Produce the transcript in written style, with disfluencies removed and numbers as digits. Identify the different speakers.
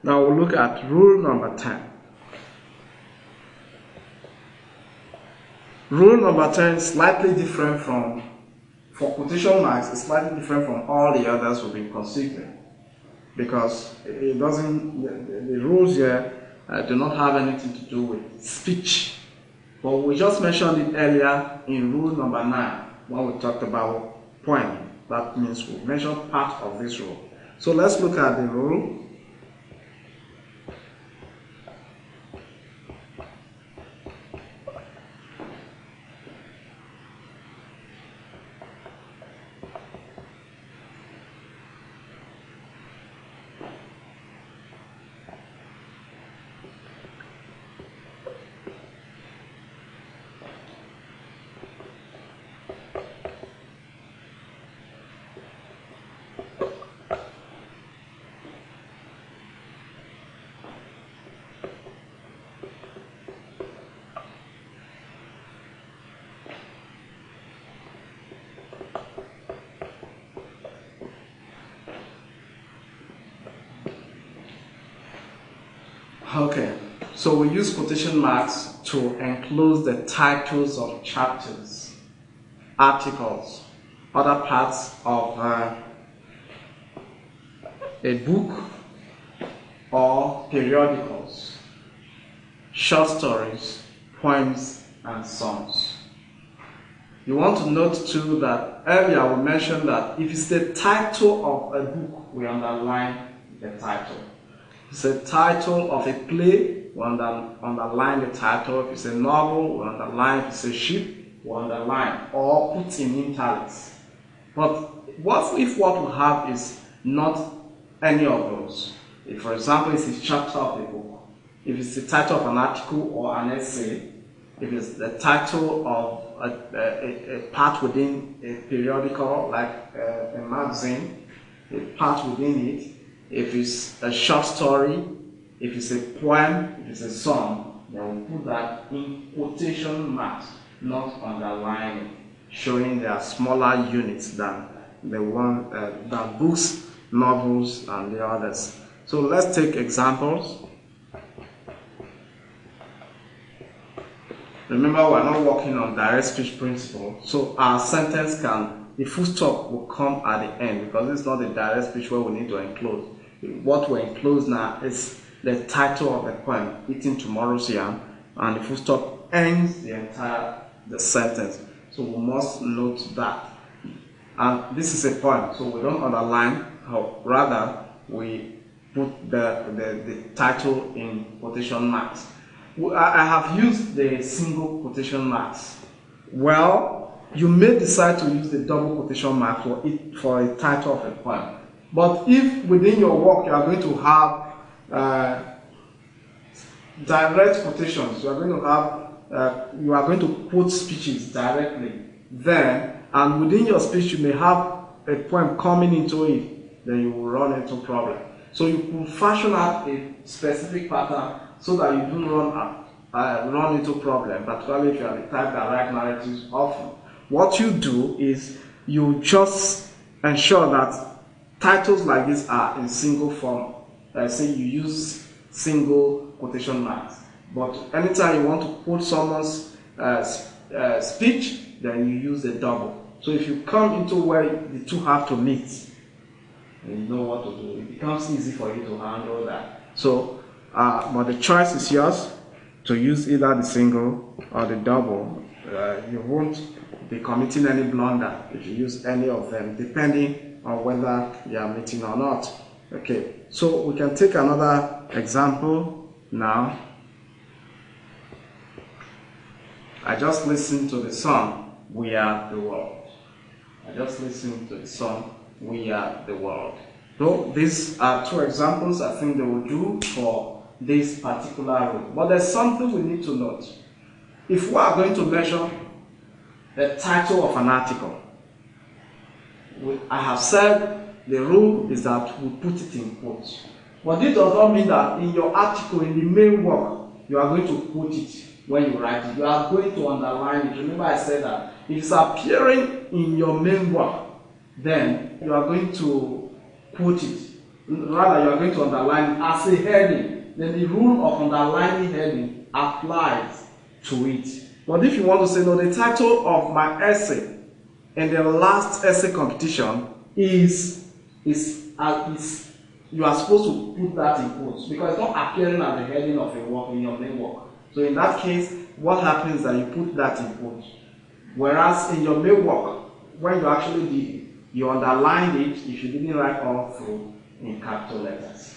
Speaker 1: Now we'll look at rule number 10. Rule number 10 is slightly different from, for quotation marks, it's slightly different from all the others we've been considering, because it doesn't, the rules here do not have anything to do with speech. But we just mentioned it earlier in rule number 9 when we talked about poem. That means we mentioned part of this rule. So let's look at the rule. Okay, so we use quotation marks to enclose the titles of chapters, articles, other parts of a book or periodicals, short stories, poems, and songs. You want to note too that earlier we mentioned that if it's the title of a book, we underline the title. If it's a title of a play, we underline the title. If it's a novel, we underline. If it's a ship, we underline or put in italics. But what if what we have is not any of those? If, for example, it's a chapter of a book, if it's the title of an article or an essay, if it's the title of a part within a periodical, like a magazine, a part within it, if it's a short story, if it's a poem, if it's a song, then we put that in quotation marks, not underlining, showing they are smaller units than the one than books, novels, and the others. So let's take examples. Remember, we're not working on direct speech principle, so our sentence the full stop will come at the end, because it's not a direct speech where we need to enclose. What we enclose now is the title of the poem, Eating Tomorrow's Yam, and the full stop ends the sentence. So we must note that. And this is a poem, so we don't underline, rather we put the title in quotation marks. I have used the single quotation marks. Well, you may decide to use the double quotation mark for a title of a poem. But if within your work you are going to have direct quotations, you are going to quote speeches directly, and within your speech you may have a poem coming into it, then you will run into problem. So you can fashion out a specific pattern so that you don't run into problem, particularly if you are the type that write narratives often. What you do is you just ensure that titles like this are in single form. Say you use single quotation marks. But anytime you want to quote someone's speech, then you use the double. So if you come into where the two have to meet, and you know what to do, it becomes easy for you to handle that. So, but the choice is yours to use either the single or the double. You won't be committing any blunder if you use any of them, depending on whether they are meeting or not. Okay, so we can take another example now. I just listened to the song, We Are the World. I just listened to the song, We Are the World. So these are two examples I think they will do for this particular rule. But there's something we need to note. If we are going to measure the title of an article, I have said the rule is that we put it in quotes. But this does not mean that in your article, in the main work, you are going to quote it when you write it. You are going to underline it. Remember I said that if it's appearing in your main work, then you are going to quote it. rather you are going to underline as a heading, then the rule of underlining heading applies to it. But if you want to say, no, the title of my essay in the last essay competition is you are supposed to put that in quotes because it's not appearing as the heading of your work in your main work. So in that case, what happens is that you put that in quotes. Whereas in your main work, when you actually did it, you underlined it if you didn't write all through in capital letters.